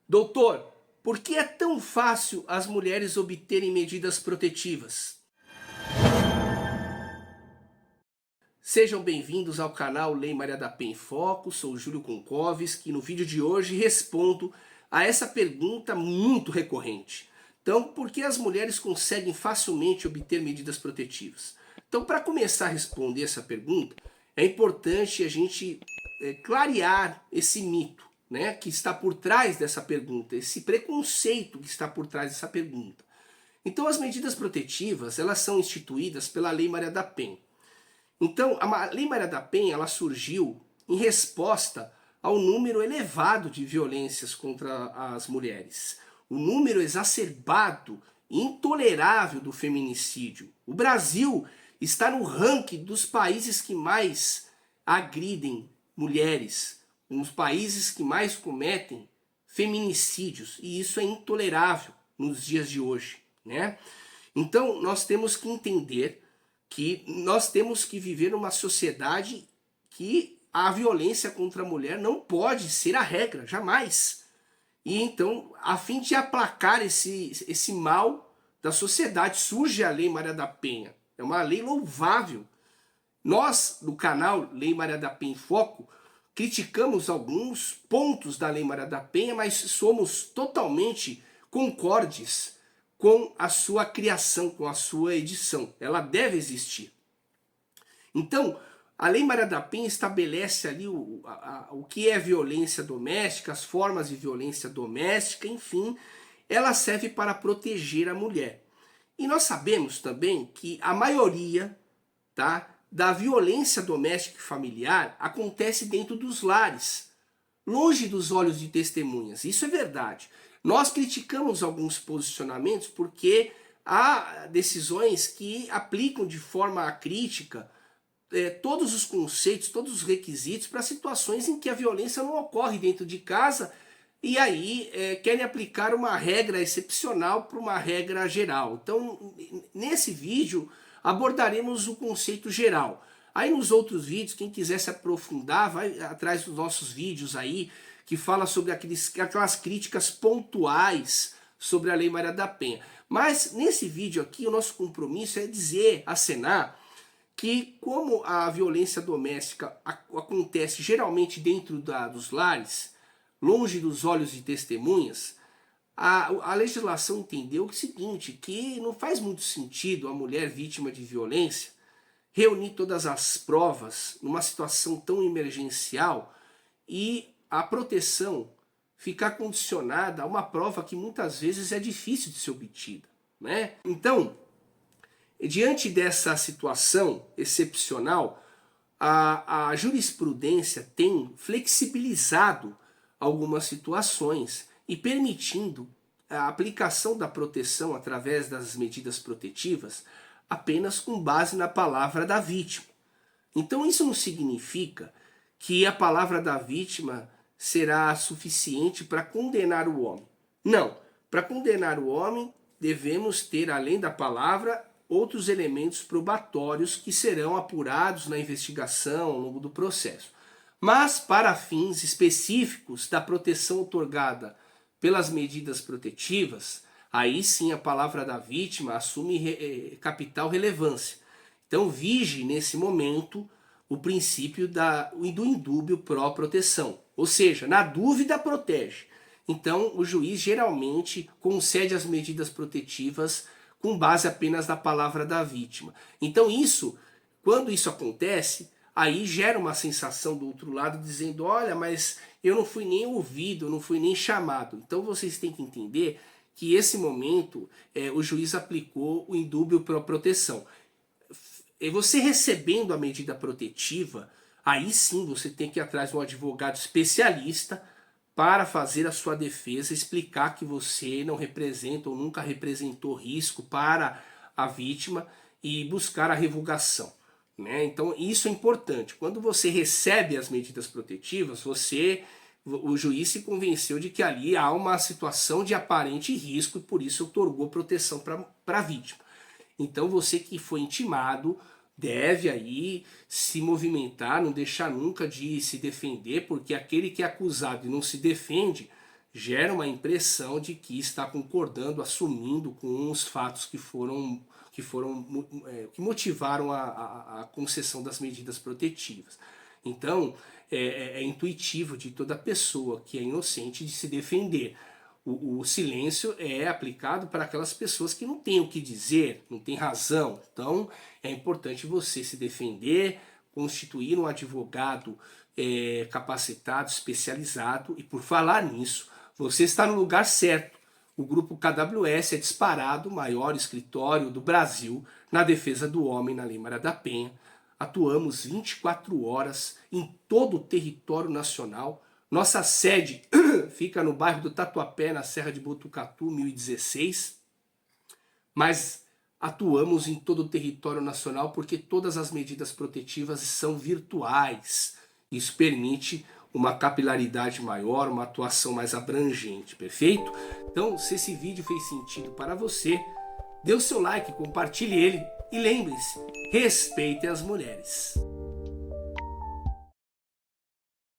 Doutor, por que é tão fácil as mulheres obterem medidas protetivas? Sejam bem-vindos ao canal Lei Maria da Penha em Foco, sou Júlio Konkovski e no vídeo de hoje respondo a essa pergunta muito recorrente. Então, por que as mulheres conseguem facilmente obter medidas protetivas? Então, para começar a responder essa pergunta, é importante a gente clarear esse mito, né, que está por trás dessa pergunta, esse preconceito que está por trás dessa pergunta. Então, as medidas protetivas, elas são instituídas pela Lei Maria da Penha. Então, a Lei Maria da Penha, ela surgiu em resposta ao número elevado de violências contra as mulheres. O número exacerbado e intolerável do feminicídio. O Brasil está no ranking dos países que mais agridem mulheres, nos países que mais cometem feminicídios, e isso é intolerável nos dias de hoje, né? Então, nós temos que entender que nós temos que viver numa sociedade que a violência contra a mulher não pode ser a regra, jamais. E então, a fim de aplacar esse mal da sociedade, surge a Lei Maria da Penha. É uma lei louvável. Nós, no canal Lei Maria da Penha em Foco, criticamos alguns pontos da Lei Maria da Penha, mas somos totalmente concordes com a sua criação, com a sua edição. Ela deve existir. Então, a Lei Maria da Penha estabelece ali o que é violência doméstica, as formas de violência doméstica, enfim, ela serve para proteger a mulher. E nós sabemos também que a maioria, tá, da violência doméstica e familiar acontece dentro dos lares, longe dos olhos de testemunhas. Isso é verdade. Nós criticamos alguns posicionamentos porque há decisões que aplicam de forma crítica todos os conceitos, todos os requisitos para situações em que a violência não ocorre dentro de casa e aí querem aplicar uma regra excepcional para uma regra geral. Então, nesse vídeo, abordaremos o conceito geral. Aí nos outros vídeos, quem quiser se aprofundar, vai atrás dos nossos vídeos aí, que fala sobre aquelas críticas pontuais sobre a Lei Maria da Penha. Mas nesse vídeo aqui, o nosso compromisso é dizer, acenar, que como a violência doméstica acontece geralmente dentro dos lares, longe dos olhos de testemunhas, a legislação entendeu o seguinte, que não faz muito sentido a mulher vítima de violência reunir todas as provas numa situação tão emergencial e a proteção ficar condicionada a uma prova que muitas vezes é difícil de ser obtida, né? Então, diante dessa situação excepcional, a jurisprudência tem flexibilizado algumas situações e permitindo a aplicação da proteção através das medidas protetivas apenas com base na palavra da vítima. Então isso não significa que a palavra da vítima será suficiente para condenar o homem. Não, para condenar o homem devemos ter, além da palavra, outros elementos probatórios que serão apurados na investigação ao longo do processo. Mas para fins específicos da proteção otorgada pelas medidas protetivas, aí sim a palavra da vítima assume capital relevância. Então vige nesse momento o princípio do indúbio pró proteção, ou seja, na dúvida protege. Então o juiz geralmente concede as medidas protetivas com base apenas na palavra da vítima. Então isso, quando isso acontece, aí gera uma sensação do outro lado dizendo, olha, mas eu não fui nem ouvido, eu não fui nem chamado. Então vocês têm que entender que esse momento o juiz aplicou o indúbio pró proteção. E você recebendo a medida protetiva, aí sim você tem que ir atrás de um advogado especialista para fazer a sua defesa, explicar que você não representa ou nunca representou risco para a vítima e buscar a revogação, né? Então isso é importante. Quando você recebe as medidas protetivas, o juiz se convenceu de que ali há uma situação de aparente risco e por isso otorgou proteção para a vítima. Então você que foi intimado deve aí se movimentar, não deixar nunca de se defender, porque aquele que é acusado e não se defende gera uma impressão de que está concordando, assumindo com os fatos que motivaram a concessão das medidas protetivas. Então, é intuitivo de toda pessoa que é inocente de se defender. O silêncio é aplicado para aquelas pessoas que não têm o que dizer, não têm razão. Então, é importante você se defender, constituir um advogado capacitado, especializado. E por falar nisso, você está no lugar certo. O grupo KWS é disparado o maior escritório do Brasil na defesa do homem na Lei Maria da Penha. Atuamos 24 horas em todo o território nacional. Nossa sede fica no bairro do Tatuapé, na Serra de Botucatu, 1016. Mas atuamos em todo o território nacional porque todas as medidas protetivas são virtuais. Isso permite uma capilaridade maior, uma atuação mais abrangente, perfeito? Então, se esse vídeo fez sentido para você, dê o seu like, compartilhe ele e lembre-se, respeite as mulheres.